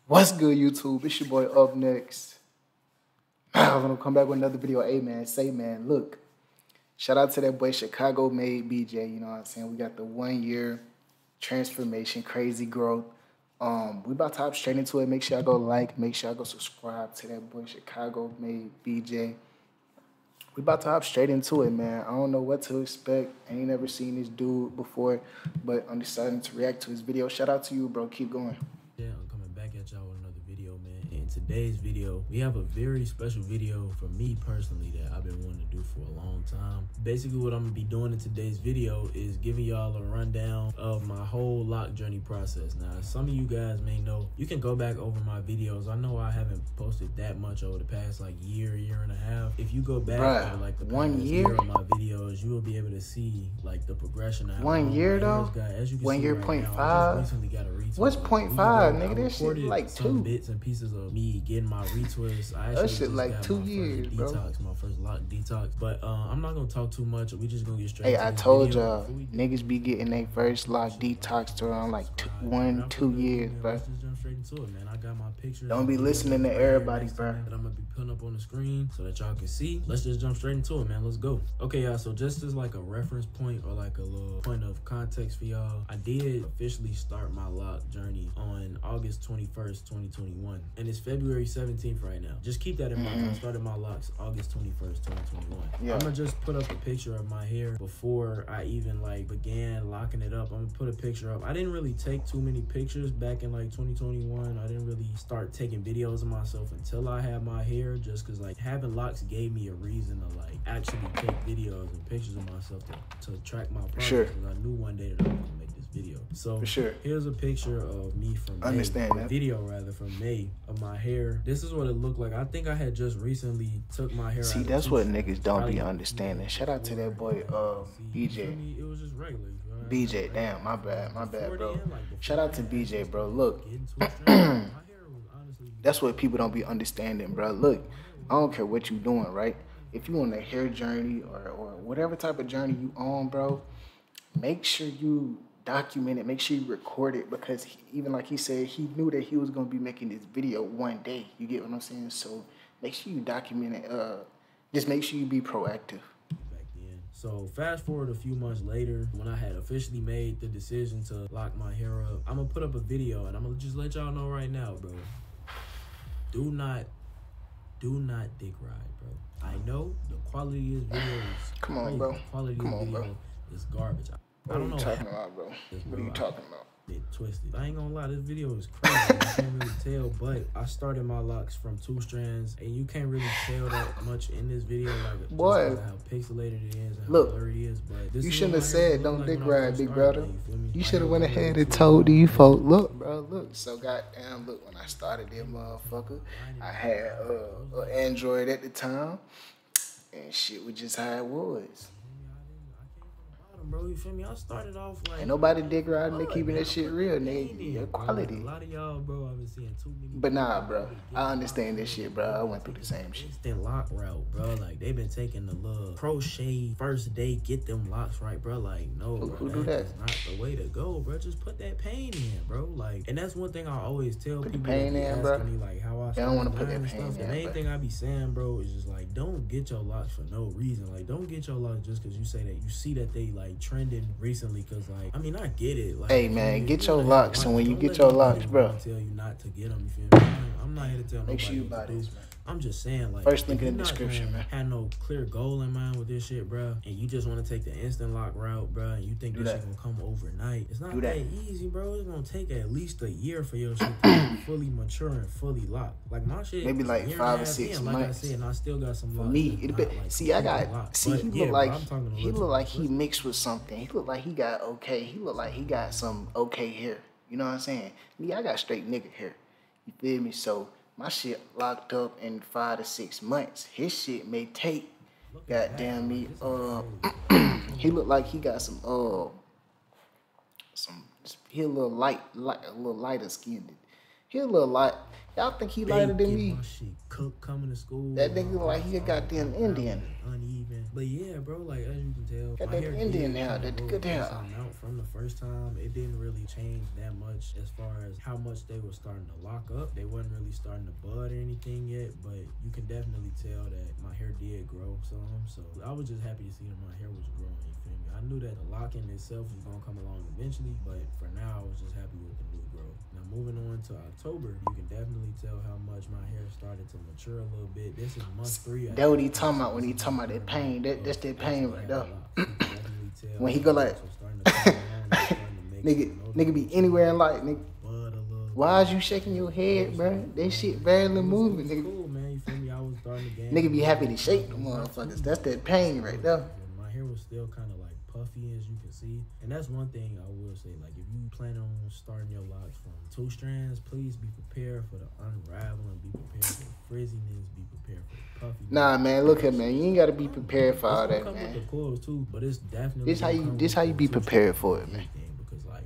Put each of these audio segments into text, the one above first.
What's good, YouTube? It's your boy Up Next. I'm gonna come back with another video. Hey man, man, look. Shout out to that boy Chicago made BJ. You know what I'm saying? We got the 1 year transformation, crazy growth. We about to hop straight into it. Make sure y'all go like, make sure y'all go subscribe to that boy Chicago made BJ. We about to hop straight into it, man. I don't know what to expect. I ain't never seen this dude before, but I'm deciding to react to his video. Shout out to you, bro. Keep going. Yeah, I'm coming back at y'all with another video, man. In today's video, we have a very special video for me personally that I've been wanting to do for a long time. Basically, what I'm gonna be doing in today's video is giving y'all a rundown of my whole lock journey process. Now, some of you guys may know, you can go back over my videos. I know I haven't posted that much over the past like year and a half. If you go back over like the past year of my videos, you will be able to see like the progression of how 1 year though. As you can 1 see year, right 0.5. now, I just recently got a retweet. What's 0.5, nigga? This shit like some 2 bits and pieces of me getting my retweets. I actually that shit like got 2 my years, first bro. Detox, my first lock detox. But I'm not gonna talk too much. We just gonna get straight. Hey, to I this told video. y'all, niggas be getting their first lock detox around like 1-2 years, bro. Let's just jump straight into it, man. I got my pictures. Don't be listening to everybody, bro. That I'm gonna be putting up on the screen so that y'all can see. Let's just jump straight into it, man. Let's go. Okay, y'all. So just as like a reference point or like a little point of context for y'all, I did officially start my lock journey on August 21st, 2021, and it's February 17th right now. Just keep that in mind. I started my locks August 21st, 2021. Yeah. I'm gonna just put up a picture of my hair before I even like began locking it up. I'm gonna put a picture up. I didn't really take too many pictures back in like 2021. I didn't really start taking videos of myself until I had my hair, just because like having locks gave me a reason to like actually take videos and pictures of myself to track my progress. Sure. Because I knew one day that I was gonna make this video. So For sure. Here's a picture of me from May, Understand that. video rather from May of my hair. This is what it looked like. I think I had just recently took my hair. See, that's what niggas don't be understanding. Shout out to that boy BJ. It was just regular. BJ, damn, my bad, bro. Shout out to BJ, bro. Look, that's what people don't be understanding, bro. Look, I don't care what you doing, right? If you on a hair journey or whatever type of journey you on, bro, make sure you document it. Make sure you record it, because even like he said, he knew that he was gonna be making this video one day. You get what I'm saying? So make sure you document it. Just make sure you be proactive. So fast forward a few months later, when I had officially made the decision to lock my hair up, I'm gonna put up a video and I'm gonna just let y'all know right now, bro. Do not dick ride, bro. I know the quality of this video is Come on, crazy. bro. The quality Come of on, the video is garbage. What are you talking about, bro? What are you talking about? It twisted. I ain't gonna lie, this video is crazy. I can't really tell, but I started my locks from 2 strands, and you can't really tell that much in this video, like boy, how pixelated it is, and look, how blurry it is. But this you is shouldn't have said don't dick ride, big brother. You should have went ahead ahead and told these folk, look, bro, look. So goddamn, look, when I started that motherfucker, I had an Android at the time, and shit was just how it was. Bro, you feel me? I started off like ain't nobody dick riding. They keeping that shit real, nigga. Your quality. A lot of y'all, bro, I've been seeing too many. But nah, bro, I understand this shit, bro. I went through the same shit. Instant lock route, bro. Like they been taking the little crochet first day, get them locks right, bro. Like no, Who bro, do that? That's not the way to go, bro. Just put that pain in, bro. Like, and that's one thing I always tell Put people. the pain in, bro. Me, like how I don't want to put that that pain in. The main thing I be saying, bro, is just like don't get your locks for no reason. Like don't get your locks just because you say that you see that they like trending recently. Because like I mean I get it. Like, hey man, get your locks, and when you get your locks, bro, tell you not to get them. You feel me? I'm not here to tell nobody. Make sure you buy this, man. I'm just saying, like, first link in the description, man. Had no clear goal in mind with this shit, bro, and you just want to take the instant lock route, bro, and you think this shit gonna come overnight. It's not that easy, bro. It's gonna take at least a year for your shit to be fully mature and fully locked. Like my shit, maybe like 5 or 6 months. Like I said, and I still got some locks. For me, it be, like, see, I got locked. see. But He yeah, look like bro, he look like he mixed with something. He look like he got okay. He look like he got some okay hair. You know what I'm saying? Me, I got straight nigga hair. You feel me? So my shit locked up in 5 to 6 months. His shit may take, goddamn me. He look like he got some. He a little lighter skinned. He a little light. Y'all think he lighter than me? My shit cooked coming to school. That nigga look like he a goddamn Indian. Uneven. But yeah, bro, like as you can tell, got my that hair Indian did hair, kinda that go good hair. out from the first time. It didn't really change that much as far as how much they were starting to lock up. They wasn't really starting to bud or anything yet, but you can definitely tell that my hair did grow some. So I was just happy to see that my hair was growing. You feel me? I knew that the locking itself was gonna come along eventually, but for now I was just happy with the new growth. Now moving on to October, you can definitely tell how much my hair started to mature a little bit. This is month 3. That's what he talking about when he talking about that pain. That's that pain right there. When he go like, nigga be anywhere in life, nigga. Why is you shaking your head, bro? That shit barely moving, nigga. Cool, man. You feel me? I was starting to gain. Nigga be happy to shake the motherfuckers. That's that pain right there. My hair was still kind of like puffy, as you can see. And that's one thing I will say, like if you plan on starting your locks from 2 strands, please be prepared for the unraveling, be prepared for the frizziness, be prepared for the puffiness. Nah, man, look here, man. You ain't gotta be prepared for all that, man. With the coils too, but it's definitely this how you be prepared for it, man. Because like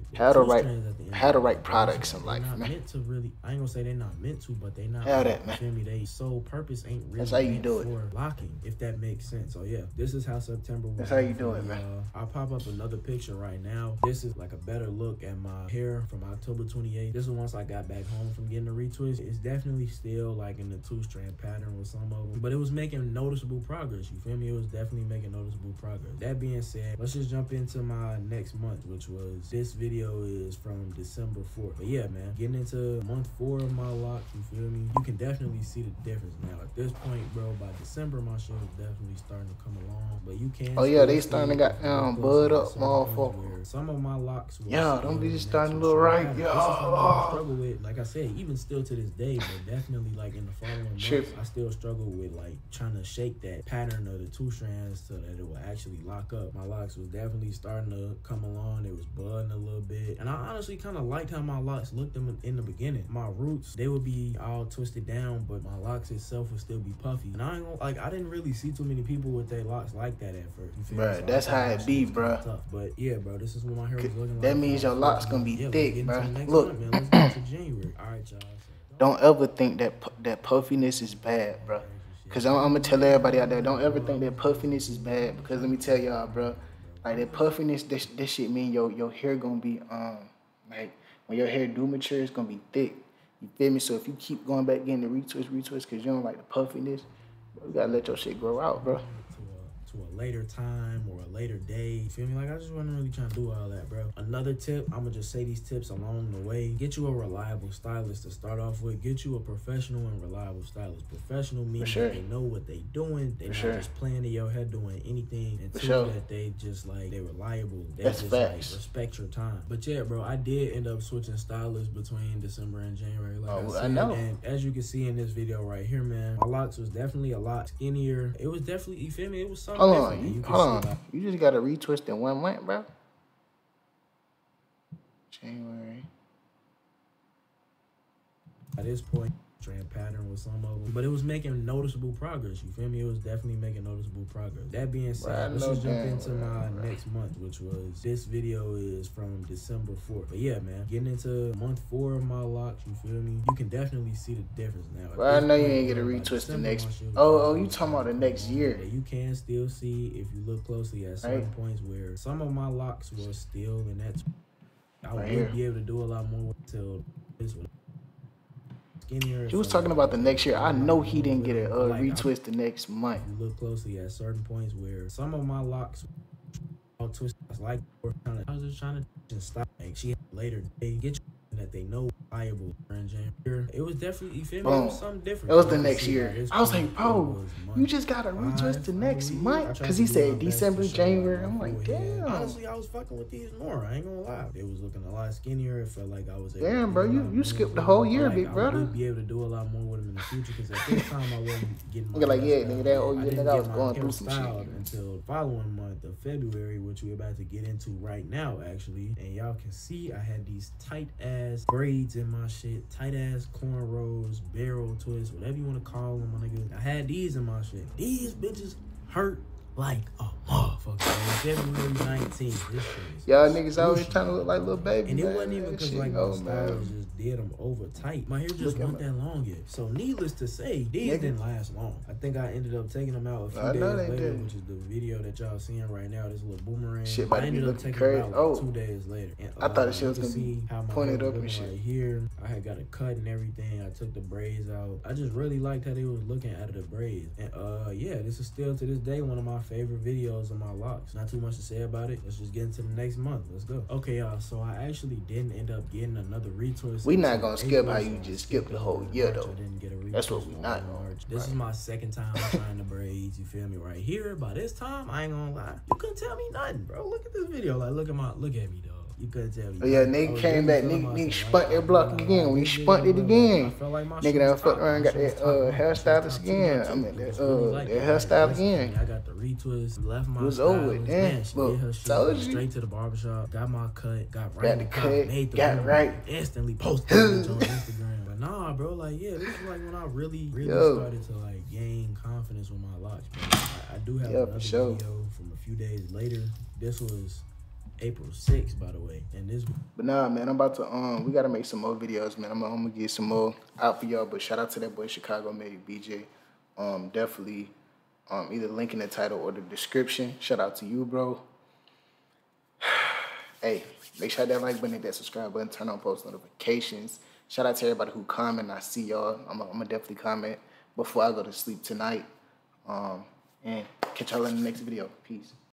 have the right products in life, man. Meant to really, I ain't gonna say they're not meant to, but they not. Have that, man. Feel me? They sole purpose ain't really. That's how you meant do it. For locking, if that makes sense. So yeah, this is how September was. That's how you do it, man. I'll pop up another picture right now. This is like a better look at my hair from October 28th. This is once I got back home from getting a retwist. It's definitely still like in the 2-strand pattern with some of them, but it was making noticeable progress. You feel me? It was definitely making noticeable progress. That being said, let's just jump into my next month, which was this video is from December 4th. But yeah, man, getting into month 4 of my locks, you feel me? You can definitely see the difference now. At this point, bro, by December, my shit was definitely starting to come along. But you can. Oh yeah, they starting to got bud up, motherfucker. Some of my locks. Yeah, don't be just starting to look right. Yeah. Struggle with, like I said, even still to this day, but definitely like in the following months, I still struggle with like trying to shake that pattern of the 2 strands so that it will actually lock up. My locks was definitely starting to come along. It was budding a little bit, and I honestly kind of liked how my locks looked in the beginning. My roots, they would be all twisted down, but my locks itself would still be puffy. And I ain't gonna, like, I didn't really see too many people with their locks like that at first. You feel me? So that's how it be, bro. But yeah, bro, this is what my hair was looking like. That means your locks gonna be thick, bro. Look, man, let's get to January. All right, y'all. Don't ever think that puffiness is bad, bro. Cause I'm gonna tell everybody out there, don't ever think that puffiness is bad. Because let me tell y'all, bro, like that puffiness, this shit mean your hair gonna be like when your hair do mature, it's gonna be thick. You feel me? So if you keep going back getting the retwist, cause you don't like the puffiness, bro, you gotta let your shit grow out, bro. To a later time or a later day. You feel me? Like I just wasn't really trying to do all that, bro. Another tip, I'm gonna just say these tips along the way. Get you a reliable stylist to start off with. Get you a professional and reliable stylist. Professional means that they know what they doing. They're not just playing in your head doing anything. And two, that they just like they're reliable. They just like respect your time. But yeah, bro, I did end up switching stylists between December and January. Like I said, I know. And as you can see in this video right here, man, my locks was definitely a lot skinnier. It was definitely, you feel me? It was something. Hold on. You just got to retwist in 1 month, bro. January. At this point, strand pattern with some of them, but it was making noticeable progress. You feel me? It was definitely making noticeable progress. That being said, let's just jump into my next month, which was this video is from December 4th. But yeah, man, getting into month 4 of my locks, you feel me? You can definitely see the difference now. Well, I know you ain't get a retwist the next. Oh, you talking about the next year? You can still see if you look closely at certain points where some of my locks were still in that. I would be able to do a lot more until this one. He was talking about the next year. I know he didn't get a retwist the next month. If you look closely at certain points where some of my locks all twisted, like I was just trying to just stop. Like she had later they get you that they know viable. It was definitely, you feel me? It was something different. It was the next year. I was like, bro, you just got a retwist the next month? Because he said December, January. I'm like, damn. Honestly, I was fucking with these more. I ain't gonna lie. It was looking a lot skinnier. It felt like I was able damn, bro, you skipped the whole year, big brother. I would be able to do a lot more with them in the future because at this time I wasn't getting my like, yeah, nigga, that whole year, nigga, I was going through some shit. Until the following month of February, which we're about to get into right now, actually. And y'all can see I had these tight-ass braids in my shit, tight-ass cornrows, barrel twists, whatever you want to call them, my nigga. I had these in my shit. These bitches hurt like a motherfucker. motherfucker. February 19th. This shit is Y'all niggas always trying to look like little baby. And it man. wasn't even because like my stylist just did them over tight. My hair just wasn't that long yet. So needless to say, these didn't last long. I think I ended up taking them out a few days later, which is the video that y'all seeing right now. This little boomerang. Shit I ended up taking them out like 2 days later. And, I thought the shit was gonna be pointed up and shit. Right here, I had got a cut and everything. I took the braids out. I just really liked how they was looking out of the braids. And yeah, this is still to this day one of my favorite videos of my locks. Not too much to say about it. Let's just get into the next month. Let's go. Okay, y'all. So I actually didn't end up getting another retwist. We not gonna skip how you just skipped the whole year though. I didn't get a retwist. That's what we not gonna. This is my second time trying the braids. You feel me? Right here. By this time, I ain't gonna lie. You couldn't tell me nothing, bro. Look at this video. Like, look at me, dog. You couldn't tell me. Oh yeah, nigga came back. Nigga spunt that block again. We spunt it again. Nigga done fucked around, got that hairstylist again. I mean that hairstyle again. I got the retwist. Left my. It was over with. Damn. Look, told you. Straight to the barbershop. Got my cut. Got right. Got the cut. Got right. Instantly posted it on Instagram. But nah, bro. Like yeah, this is like when I really started to like gain confidence with my locks, bro. I do have another video from a few days later. This was April 6th, by the way, and this. But nah, man, I'm about to we gotta make some more videos, man. I'm gonna get some more out for y'all. But shout out to that boy Chicago made BJ. Definitely, either link in the title or the description. Shout out to you, bro. Hey, make sure that like button, hit that subscribe button, turn on post notifications. Shout out to everybody who comment. I see y'all. I'm gonna definitely comment before I go to sleep tonight. And catch y'all in the next video. Peace.